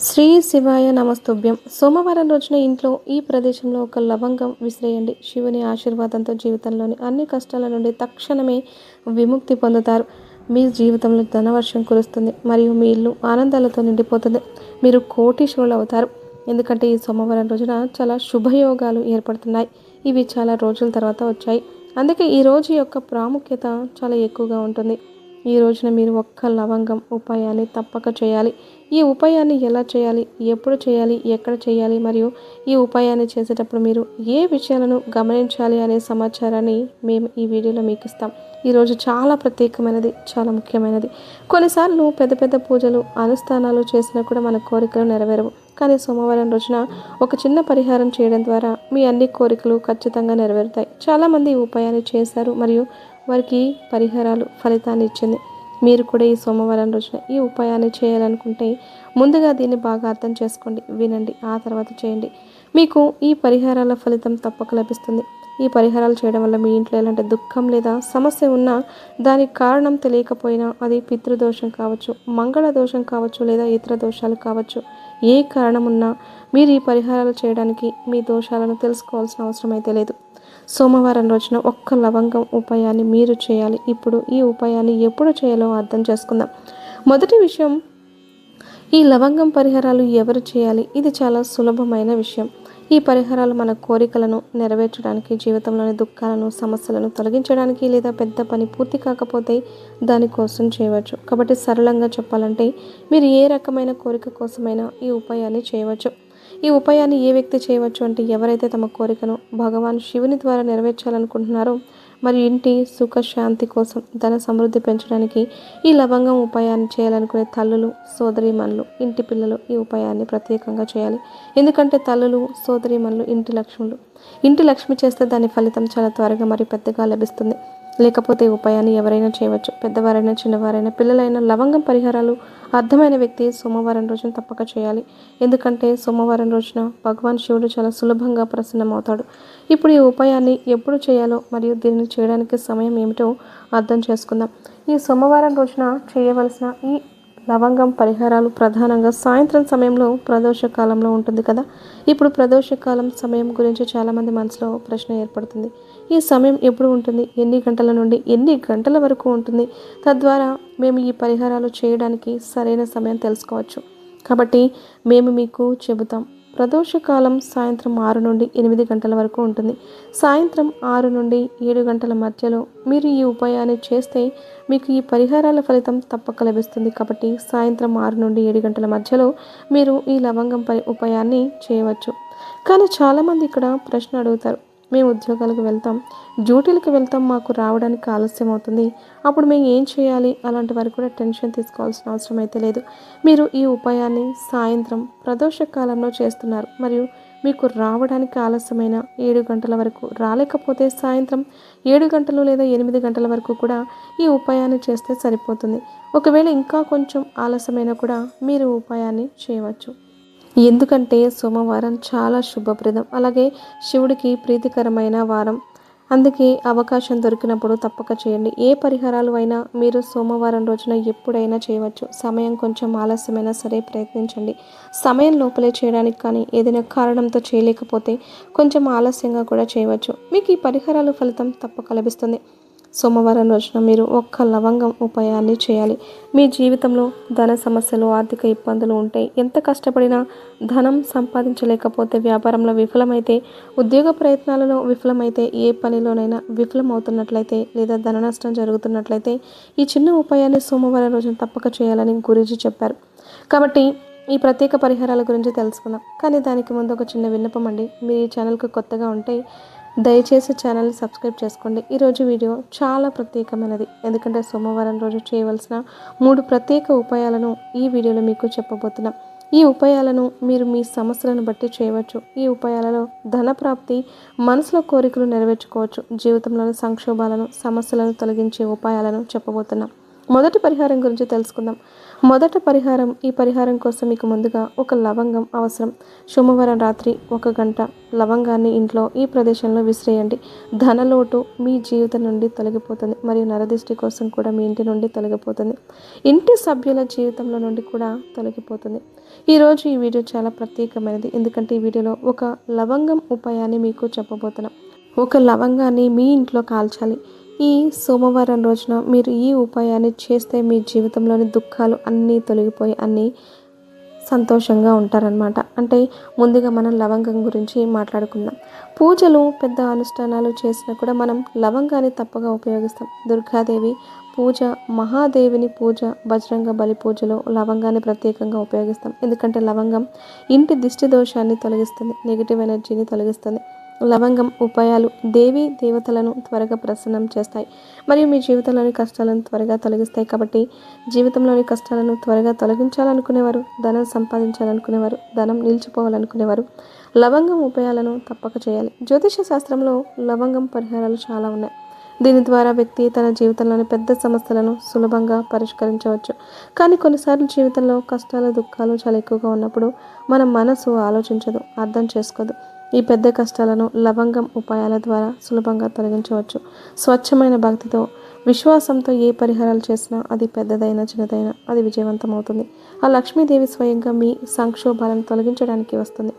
శ్రీ శివాయ నమస్తుభ్యం. సోమవారం రోజున ఇంట్లో ఈ ప్రదేశంలో ఒక లవంగం విసిరేయండి. శివుని ఆశీర్వాదంతో జీవితంలోని అన్ని కష్టాల నుండి తక్షణమే విముక్తి పొందుతారు. మీ జీవితంలో ధనవర్షం కురుస్తుంది మరియు మీ ఇల్లు ఆనందాలతో నిండిపోతుంది. మీరు కోటీశ్వరులు అవుతారు. ఎందుకంటే ఈ సోమవారం రోజున చాలా శుభయోగాలు ఏర్పడుతున్నాయి. ఇవి చాలా రోజుల తర్వాత వచ్చాయి. అందుకే ఈ రోజు యొక్క ప్రాముఖ్యత చాలా ఎక్కువగా ఉంటుంది. ఈ రోజున మీరు ఒక్క లవంగం ఉపాయాన్ని తప్పక చేయాలి. ఈ ఉపాయాన్ని ఎలా చేయాలి, ఎప్పుడు చేయాలి, ఎక్కడ చేయాలి మరియు ఈ ఉపాయాన్ని చేసేటప్పుడు మీరు ఏ విషయాలను గమనించాలి అనే సమాచారాన్ని మేము ఈ వీడియోలో మీకు ఇస్తాం. ఈరోజు చాలా ప్రత్యేకమైనది, చాలా ముఖ్యమైనది. కొన్నిసార్లు పెద్ద పెద్ద పూజలు అనుష్ఠానాలు చేసినా కూడా మన కోరికలు నెరవేరవు. కానీ సోమవారం రోజున ఒక చిన్న పరిహారం చేయడం ద్వారా మీ అన్ని కోరికలు ఖచ్చితంగా నెరవేరుతాయి. చాలామంది ఈ ఉపాయాన్ని చేశారు మరియు వారికి పరిహారాలు ఫలితాన్ని ఇచ్చింది. మీరు కూడా ఈ సోమవారం రోజున ఈ ఉపాయాన్ని చేయాలనుకుంటే ముందుగా దీన్ని బాగా అర్థం చేసుకోండి, వినండి, ఆ తర్వాత చేయండి. మీకు ఈ పరిహారాల ఫలితం తప్పక లభిస్తుంది. ఈ పరిహారాలు చేయడం వల్ల మీ ఇంట్లో ఎలాంటి దుఃఖం లేదా సమస్య ఉన్నా దానికి కారణం తెలియకపోయినా అది పితృదోషం కావచ్చు, మంగళ దోషం కావచ్చు లేదా ఇతర దోషాలు కావచ్చు. ఏ కారణం ఉన్నా మీరు ఈ పరిహారాలు చేయడానికి మీ దోషాలను తెలుసుకోవాల్సిన అవసరం అయితే లేదు. సోమవారం రోజున ఒక్క లవంగం ఉపాయాన్ని మీరు చేయాలి. ఇప్పుడు ఈ ఉపాయాన్ని ఎప్పుడు చేయాలో అర్థం చేసుకుందాం. మొదటి విషయం, ఈ లవంగం పరిహారాలు ఎవరు చేయాలి? ఇది చాలా సులభమైన విషయం. ఈ పరిహారాలు మన కోరికలను నెరవేర్చడానికి, జీవితంలోని దుఃఖాలను, సమస్యలను తొలగించడానికి లేదా పెద్ద పని పూర్తి కాకపోతే దానికోసం చేయవచ్చు. కాబట్టి సరళంగా చెప్పాలంటే మీరు ఏ రకమైన కోరిక కోసమైనా ఈ ఉపాయాన్ని చేయవచ్చు. ఈ ఉపాయాన్ని ఏ వ్యక్తి చేయవచ్చు అంటే ఎవరైతే తమ కోరికను భగవాన్ శివుని ద్వారా నెరవేర్చాలనుకుంటున్నారో మరియు ఇంటి సుఖ శాంతి కోసం, ధన సమృద్ధి పెంచడానికి ఈ లవంగం ఉపాయాన్ని చేయాలనుకునే తల్లులు, సోదరీమణులు, ఇంటి పిల్లలు ఈ ఉపాయాన్ని ప్రత్యేకంగా చేయాలి. ఎందుకంటే తల్లులు, సోదరీమణులు ఇంటి లక్ష్ములు. ఇంటి లక్ష్మి చేస్తే దాని ఫలితం చాలా త్వరగా మరియు పెద్దగా లభిస్తుంది. లేకపోతే ఉపాయాన్ని ఎవరైనా చేయవచ్చు. పెద్దవారైనా, చిన్నవారైనా, పిల్లలైనా. లవంగం పరిహారాలు అర్థమైన వ్యక్తి సోమవారం రోజున తప్పక చేయాలి. ఎందుకంటే సోమవారం రోజున భగవాన్ శివుడు చాలా సులభంగా ప్రసన్నమవుతాడు. ఇప్పుడు ఈ ఉపాయాన్ని ఎప్పుడు చేయాలో మరియు దీనిని చేయడానికి సమయం ఏమిటో అర్థం చేసుకుందాం. ఈ సోమవారం రోజున చేయవలసిన ఈ లవంగం పరిహారాలు ప్రధానంగా సాయంత్రం సమయంలో ప్రదోష కాలంలో ఉంటుంది కదా. ఇప్పుడు ప్రదోష కాలం సమయం గురించి చాలామంది మనసులో ప్రశ్న ఏర్పడుతుంది. ఈ సమయం ఎప్పుడు ఉంటుంది, ఎన్ని గంటల నుండి ఎన్ని గంటల వరకు ఉంటుంది, తద్వారా మేము ఈ పరిహారాలు చేయడానికి సరైన సమయం తెలుసుకోవచ్చు. కాబట్టి మేము మీకు చెబుతాం. ప్రదోషకాలం సాయంత్రం 6 నుండి 8 గంటల వరకు ఉంటుంది. సాయంత్రం 6 నుండి 7 గంటల మధ్యలో మీరు ఈ ఉపాయాన్ని చేస్తే మీకు ఈ పరిహారాల ఫలితం తప్పక లభిస్తుంది. కాబట్టి సాయంత్రం 6 నుండి 7 గంటల మధ్యలో మీరు ఈ లవంగం ఉపాయాన్ని చేయవచ్చు. కానీ చాలామంది ఇక్కడ ప్రశ్న అడుగుతారు, మేము ఉద్యోగాలకు వెళ్తాం, డ్యూటీలకు వెళ్తాం, మాకు రావడానికి ఆలస్యం అవుతుంది, అప్పుడు మేము ఏం చేయాలి? అలాంటి వారు కూడా టెన్షన్ తీసుకోవాల్సిన అవసరం అయితే లేదు. మీరు ఈ ఉపాయాన్ని సాయంత్రం ప్రదోష కాలంలో చేస్తున్నారు మరియు మీకు రావడానికి ఆలస్యమైన 7 గంటల వరకు, రాలేకపోతే సాయంత్రం 7 గంటలు లేదా 8 గంటల వరకు కూడా ఈ ఉపాయాన్ని చేస్తే సరిపోతుంది. ఒకవేళ ఇంకా కొంచెం ఆలస్యమైనా కూడా మీరు ఉపాయాన్ని చేయవచ్చు. ఎందుకంటే సోమవారం చాలా శుభప్రదం, అలాగే శివుడికి ప్రీతికరమైన వారం. అందుకే అవకాశం దొరికినప్పుడు తప్పక చేయండి. ఏ పరిహారాలు అయినా మీరు సోమవారం రోజున ఎప్పుడైనా చేయవచ్చు. సమయం కొంచెం ఆలస్యమైనా సరే ప్రయత్నించండి. సమయం లోపలే చేయడానికి, కానీ ఏదైనా కారణంతో చేయలేకపోతే కొంచెం ఆలస్యంగా కూడా చేయవచ్చు. మీకు ఈ పరిహారాల ఫలితం తప్పక లభిస్తుంది. సోమవారం రోజున మీరు ఒక్క లవంగం ఉపాయాన్ని చేయాలి. మీ జీవితంలో ధన సమస్యలు, ఆర్థిక ఇబ్బందులు ఉంటే, ఎంత కష్టపడినా ధనం సంపాదించలేకపోతే, వ్యాపారంలో విఫలమైతే, ఉద్యోగ ప్రయత్నాలలో విఫలమైతే, ఏ పనిలోనైనా విఫలమవుతున్నట్లయితే లేదా ధన నష్టం జరుగుతున్నట్లయితే ఈ చిన్న ఉపాయాన్ని సోమవారం రోజున తప్పక చేయాలని గురూజీ చెప్పారు. కాబట్టి ఈ ప్రత్యేక పరిహారాల గురించి తెలుసుకుందాం. కానీ దానికి ముందు ఒక చిన్న విన్నపం అండి. మీరు ఈ ఛానల్కి కొత్తగా ఉంటే దయచేసి ఛానల్ని సబ్స్క్రైబ్ చేసుకోండి. ఈరోజు వీడియో చాలా ప్రత్యేకమైనది. ఎందుకంటే సోమవారం రోజు చేయవలసిన 3 ప్రత్యేక ఉపాయాలను ఈ వీడియోలో మీకు చెప్పబోతున్నాం. ఈ ఉపాయాలను మీరు మీ సమస్యలను బట్టి చేయవచ్చు. ఈ ఉపాయాలలో ధనప్రాప్తి, మనసులో కోరికలు నెరవేర్చుకోవచ్చు. జీవితంలోని సంక్షోభాలను, సమస్యలను తొలగించే ఉపాయాలను చెప్పబోతున్నాం. మొదటి పరిహారం గురించి తెలుసుకుందాం. ఈ పరిహారం కోసం మీకు ముందుగా ఒక లవంగం అవసరం. సోమవారం రాత్రి 1 గంట లవంగాన్ని ఇంట్లో ఈ ప్రదేశంలో విసిరేయండి. ధనలోటు మీ జీవితం నుండి తొలగిపోతుంది మరియు నరదిష్టి కోసం కూడా మీ ఇంటి నుండి తొలగిపోతుంది. ఇంటి సభ్యుల జీవితంలో నుండి కూడా తొలగిపోతుంది. ఈరోజు ఈ వీడియో చాలా ప్రత్యేకమైనది. ఎందుకంటే ఈ వీడియోలో ఒక లవంగం ఉపాయాన్ని మీకు చెప్పబోతున్నాం. ఒక లవంగాన్ని మీ ఇంట్లో కాల్చాలి. ఈ సోమవారం రోజున మీరు ఈ ఉపాయాన్ని చేస్తే మీ జీవితంలోని దుఃఖాలు అన్నీ తొలగిపోయి అన్నీ సంతోషంగా ఉంటారనమాట. అంటే ముందుగా మనం లవంగం గురించి మాట్లాడుకుందాం. పూజలు పెద్ద అనుష్ఠానాలు చేసినా కూడా మనం లవంగాన్ని తప్పగా ఉపయోగిస్తాం. దుర్గాదేవి పూజ, మహాదేవిని పూజ, బజరంగ బలి పూజలో లవంగాన్ని ప్రత్యేకంగా ఉపయోగిస్తాం. ఎందుకంటే లవంగం ఇంటి దిష్టి దోషాన్ని తొలగిస్తుంది, నెగిటివ్ ఎనర్జీని తొలగిస్తుంది. లవంగం ఉపాయాలు దేవీ దేవతలను త్వరగా ప్రసన్నం చేస్తాయి మరియు మీ జీవితంలోని కష్టాలను త్వరగా తొలగిస్తాయి. కాబట్టి జీవితంలోని కష్టాలను త్వరగా తొలగించాలనుకునేవారు, ధనం సంపాదించాలనుకునేవారు, ధనం నిలిచిపోవాలనుకునేవారు లవంగం ఉపాయాలను తప్పక చేయాలి. జ్యోతిష శాస్త్రంలో లవంగం పరిహారాలు చాలా ఉన్నాయి. దీని ద్వారా వ్యక్తి తన జీవితంలోని పెద్ద సమస్యలను సులభంగా పరిష్కరించవచ్చు. కానీ కొన్నిసార్లు జీవితంలో కష్టాలు, దుఃఖాలు చాలా ఎక్కువగా ఉన్నప్పుడు మన మనసు ఆలోచించదు, అర్థం చేసుకోదు. ఈ పెద్ద కష్టాలను లవంగం ఉపాయాల ద్వారా సులభంగా తొలగించవచ్చు. స్వచ్ఛమైన భక్తితో, విశ్వాసంతో ఏ పరిహారాలు చేసినా అది పెద్దదైనా చిన్నదైనా అది విజయవంతమవుతుంది. ఆ లక్ష్మీదేవి స్వయంగా మీ సంక్షోభాలను తొలగించడానికి వస్తుంది.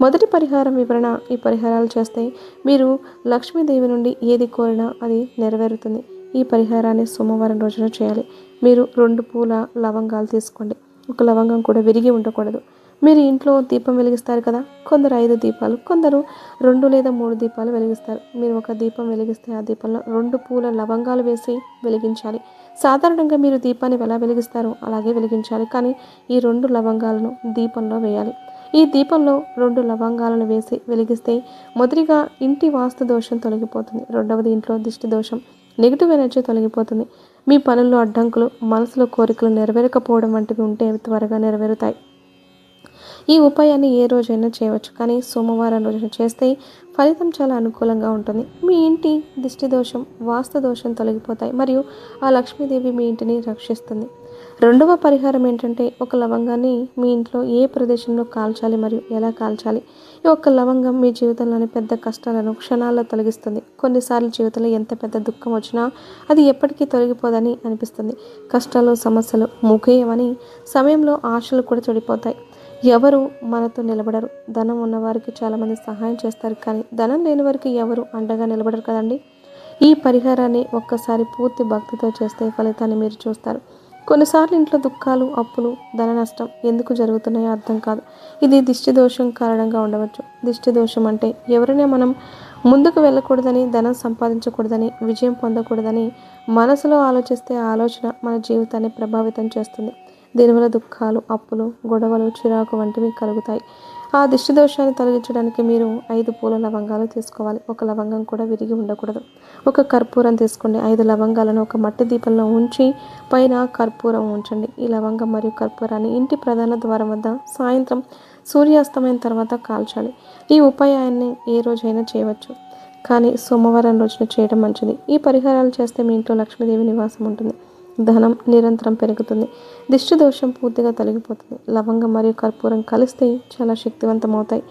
మొదటి పరిహారం వివరణ. ఈ పరిహారాలు చేస్తే మీరు లక్ష్మీదేవి నుండి ఏది కోరినా అది నెరవేరుతుంది. ఈ పరిహారాన్ని సోమవారం రోజున చేయాలి. మీరు 2 పూల లవంగాలు తీసుకోండి. ఒక లవంగం కూడా విరిగి ఉండకూడదు. మీరు ఇంట్లో దీపం వెలిగిస్తారు కదా, కొందరు 5 దీపాలు, కొందరు 2 లేదా 3 దీపాలు వెలిగిస్తారు. మీరు ఒక దీపం వెలిగిస్తే ఆ దీపంలో 2 పూల లవంగాలు వేసి వెలిగించాలి. సాధారణంగా మీరు దీపాన్ని ఎలా వెలిగిస్తారో అలాగే వెలిగించాలి, కానీ ఈ 2 లవంగాలను దీపంలో వేయాలి. ఈ దీపంలో 2 లవంగాలను వేసి వెలిగిస్తే మొదటిగా ఇంటి వాస్తు దోషం తొలగిపోతుంది. రెండవది ఇంట్లో దిష్టి దోషం, నెగిటివ్ ఎనర్జీ తొలగిపోతుంది. మీ పనుల్లో అడ్డంకులు, మనసులో కోరికలు నెరవేరకపోవడం వంటివి ఉంటే త్వరగా నెరవేరుతాయి. ఈ ఉపాయాన్ని ఏ రోజైనా చేయవచ్చు, కానీ సోమవారం రోజున చేస్తే ఫలితం చాలా అనుకూలంగా ఉంటుంది. మీ ఇంటి దిష్టి దోషం, వాస్తు దోషం తొలగిపోతాయి మరియు ఆ లక్ష్మీదేవి మీ ఇంటిని రక్షిస్తుంది. రెండవ పరిహారం ఏంటంటే ఒక లవంగాన్ని మీ ఇంట్లో ఏ ప్రదేశంలో కాల్చాలి మరియు ఎలా కాల్చాలి. ఈ ఒక్క లవంగం మీ జీవితంలోని పెద్ద కష్టాలను క్షణాల్లో తొలగిస్తుంది. కొన్నిసార్లు జీవితంలో ఎంత పెద్ద దుఃఖం వచ్చినా అది ఎప్పటికీ తొలగిపోదని అనిపిస్తుంది. కష్టాలు, సమస్యలు ముఖ్యమని సమయంలో ఆశలు కూడా చెడిపోతాయి. ఎవరు మనతో నిలబడరు. ధనం ఉన్నవారికి చాలామంది సహాయం చేస్తారు, కానీ ధనం లేని వారికి ఎవరు అండగా నిలబడరు కదండి. ఈ పరిహారాన్ని ఒక్కసారి పూర్తి భక్తితో చేస్తే ఫలితాన్ని మీరు చూస్తారు. కొన్నిసార్లు ఇంట్లో దుఃఖాలు, అప్పులు, ధన నష్టం ఎందుకు జరుగుతున్నాయో అర్థం కాదు. ఇది దిష్టి దోషం కారణంగా ఉండవచ్చు. దిష్టి దోషం అంటే ఎవరైనా మనం ముందుకు వెళ్ళకూడదని, ధనం సంపాదించకూడదని, విజయం పొందకూడదని మనసులో ఆలోచిస్తే ఆ ఆలోచన మన జీవితాన్ని ప్రభావితం చేస్తుంది. దీనివల్ల దుఃఖాలు, అప్పులు, గొడవలు, చిరాకు వంటివి కలుగుతాయి. ఆ దిష్టి దోషాన్ని తొలగించడానికి మీరు 5 పూల లవంగాలు తీసుకోవాలి. ఒక లవంగం కూడా విరిగి ఉండకూడదు. ఒక కర్పూరం తీసుకోండి. 5 లవంగాలను ఒక మట్టి దీపంలో ఉంచి పైన కర్పూరం ఉంచండి. ఈ లవంగం మరియు కర్పూరాన్ని ఇంటి ప్రధాన ద్వారం వద్ద సాయంత్రం సూర్యాస్తమైన తర్వాత కాల్చాలి. ఈ ఉపాయాన్ని ఏ రోజైనా చేయవచ్చు, కానీ సోమవారం రోజున చేయడం మంచిది. ఈ పరిహారాలు చేస్తే మీ ఇంట్లో లక్ష్మీదేవి నివాసం ఉంటుంది. ధనం నిరంతరం పెరుగుతుంది. దిష్టి దోషం పూర్తిగా తొలగిపోతుంది. లవంగం మరియు కర్పూరం కలిస్తే చాలా శక్తివంతమవుతాయి.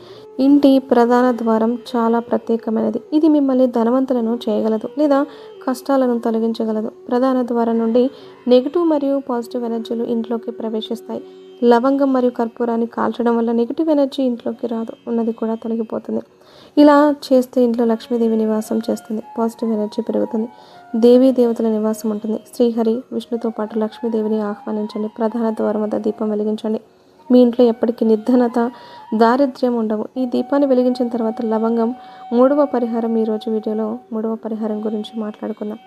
ఇంటి ప్రధాన ద్వారం చాలా ప్రత్యేకమైనది. ఇది మిమ్మల్ని ధనవంతులను చేయగలదు లేదా కష్టాలను తొలగించగలదు. ప్రధాన ద్వారం నుండి నెగిటివ్ మరియు పాజిటివ్ ఎనర్జీలు ఇంట్లోకి ప్రవేశిస్తాయి. లవంగం మరియు కర్పూరాన్ని కాల్చడం వల్ల నెగిటివ్ ఎనర్జీ ఇంట్లోకి రాదు, ఉన్నది కూడా తొలగిపోతుంది. ఇలా చేస్తే ఇంట్లో లక్ష్మీదేవి నివాసం చేస్తుంది. పాజిటివ్ ఎనర్జీ పెరుగుతుంది. దేవీ దేవతల నివాసం ఉంటుంది. శ్రీహరి, విష్ణుతో పాటు లక్ష్మీదేవిని ఆహ్వానించండి. ప్రధాన ద్వారం వద్ద దీపం వెలిగించండి. మీ ఇంట్లో ఎప్పటికీ నిర్ధనత, దారిద్ర్యం ఉండవు. ఈ దీపాన్ని వెలిగించిన తర్వాత లవంగం. 3వ పరిహారం. ఈరోజు వీడియోలో 3వ పరిహారం గురించి మాట్లాడుకుందాం.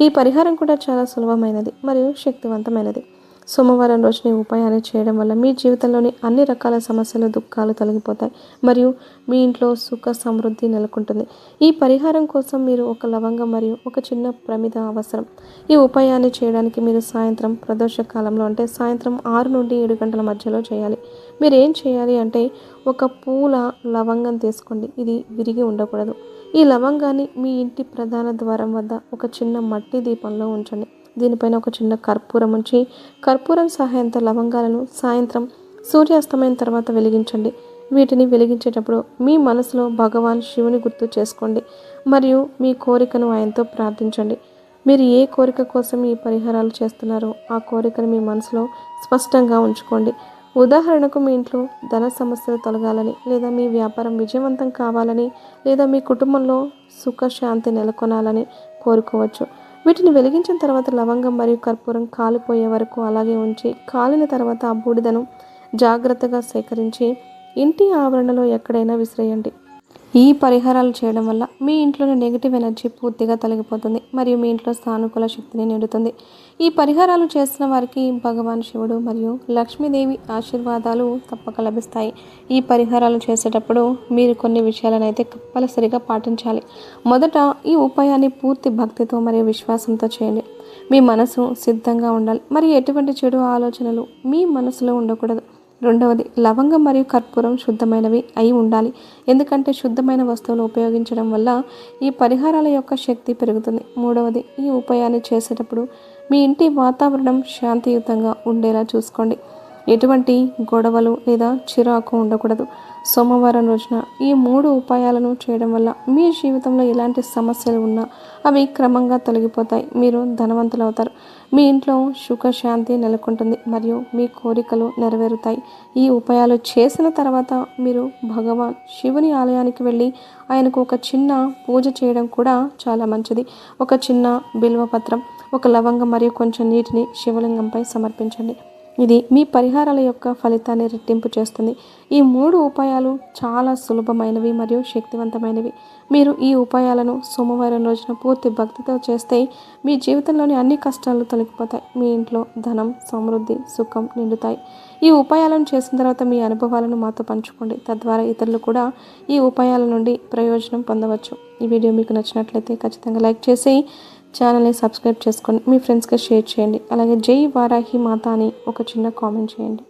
ఈ పరిహారం కూడా చాలా సులభమైనది మరియు శక్తివంతమైనది. సోమవారం రోజున ఈ ఉపాయాన్ని చేయడం వల్ల మీ జీవితంలోని అన్ని రకాల సమస్యలు, దుఃఖాలు తొలగిపోతాయి మరియు మీ ఇంట్లో సుఖ సమృద్ధి నెలకొంటుంది. ఈ పరిహారం కోసం మీరు ఒక లవంగం మరియు ఒక చిన్న ప్రమిద అవసరం. ఈ ఉపాయాన్ని చేయడానికి మీరు సాయంత్రం ప్రదోష కాలంలో అంటే సాయంత్రం 6 నుండి 7 గంటల మధ్యలో చేయాలి. మీరు ఏం చేయాలి అంటే ఒక పూల లవంగం తీసుకోండి. ఇది విరిగి ఉండకూడదు. ఈ లవంగాన్ని మీ ఇంటి ప్రధాన ద్వారం వద్ద ఒక చిన్న మట్టి దీపంలో ఉంచండి. దీనిపైన ఒక చిన్న కర్పూరం ఉంచి కర్పూరం సహాయంతో లవంగాలను సాయంత్రం సూర్యాస్తమయం తర్వాత వెలిగించండి. వీటిని వెలిగించేటప్పుడు మీ మనసులో భగవాన్ శివుని గుర్తు చేసుకోండి మరియు మీ కోరికను ఆయనతో ప్రార్థించండి. మీరు ఏ కోరిక కోసం ఈ పరిహారాలు చేస్తున్నారో ఆ కోరికను మీ మనసులో స్పష్టంగా ఉంచుకోండి. ఉదాహరణకు మీ ఇంట్లో ధన సమస్యలు తొలగాలని, లేదా మీ వ్యాపారం విజయవంతం కావాలని, లేదా మీ కుటుంబంలో సుఖశాంతి నెలకొనాలని కోరుకోవచ్చు. వీటిని వెలిగించిన తర్వాత లవంగం మరియు కర్పూరం కాలిపోయే వరకు అలాగే ఉంచి కాలిన తర్వాత ఆ బూడిదను జాగ్రత్తగా సేకరించి ఇంటి ఆవరణలో ఎక్కడైనా విసిరేయండి. ఈ పరిహారాలు చేయడం వల్ల మీ ఇంట్లోని నెగిటివ్ ఎనర్జీ పూర్తిగా తొలగిపోతుంది మరియు మీ ఇంట్లో సానుకూల శక్తిని నిండుతుంది. ఈ పరిహారాలు చేసిన వారికి భగవాన్ శివుడు మరియు లక్ష్మీదేవి ఆశీర్వాదాలు తప్పక లభిస్తాయి. ఈ పరిహారాలు చేసేటప్పుడు మీరు కొన్ని విషయాలను అయితే తప్పనిసరిగా పాటించాలి. మొదట ఈ ఉపాయాన్ని పూర్తి భక్తితో మరియు విశ్వాసంతో చేయండి. మీ మనసు సిద్ధంగా ఉండాలి మరియు ఎటువంటి చెడు ఆలోచనలు మీ మనసులో ఉండకూడదు. రెండవది, లవంగం మరియు కర్పూరం శుద్ధమైనవి అయి ఉండాలి. ఎందుకంటే శుద్ధమైన వస్తువులు ఉపయోగించడం వల్ల ఈ పరిహారాల యొక్క శక్తి పెరుగుతుంది. మూడవది, ఈ ఉపాయాన్ని చేసేటప్పుడు మీ ఇంటి వాతావరణం శాంతియుతంగా ఉండేలా చూసుకోండి. ఎటువంటి గొడవలు లేదా చిరాకు ఉండకూడదు. సోమవారం రోజున ఈ 3 ఉపాయాలను చేయడం వల్ల మీ జీవితంలో ఎలాంటి సమస్యలు ఉన్నా అవి క్రమంగా తొలగిపోతాయి. మీరు ధనవంతులవుతారు. మీ ఇంట్లో సుఖశాంతి నెలకొంటుంది మరియు మీ కోరికలు నెరవేరుతాయి. ఈ ఉపాయాలు చేసిన తర్వాత మీరు భగవాన్ శివుని ఆలయానికి వెళ్ళి ఆయనకు ఒక చిన్న పూజ చేయడం కూడా చాలా మంచిది. ఒక చిన్న బిల్వపత్రం, ఒక లవంగం మరియు కొంచెం నీటిని శివలింగంపై సమర్పించండి. ఇది మీ పరిహారాల యొక్క ఫలితాన్ని రెట్టింపు చేస్తుంది. ఈ 3 ఉపాయాలు చాలా సులభమైనవి మరియు శక్తివంతమైనవి. మీరు ఈ ఉపాయాలను సోమవారం రోజున పూర్తి భక్తితో చేస్తే మీ జీవితంలోని అన్ని కష్టాలు తొలగిపోతాయి. మీ ఇంట్లో ధనం, సమృద్ధి, సుఖం నిండుతాయి. ఈ ఉపాయాలను చేసిన తర్వాత మీ అనుభవాలను మాతో పంచుకోండి. తద్వారా ఇతరులు కూడా ఈ ఉపాయాల నుండి ప్రయోజనం పొందవచ్చు. ఈ వీడియో మీకు నచ్చినట్లయితే ఖచ్చితంగా లైక్ చేసి ఛానల్ని సబ్స్క్రైబ్ చేసుకోండి. మీ ఫ్రెండ్స్కి షేర్ చేయండి. అలాగే జై వారాహి మాత అని ఒక చిన్న కామెంట్ చేయండి.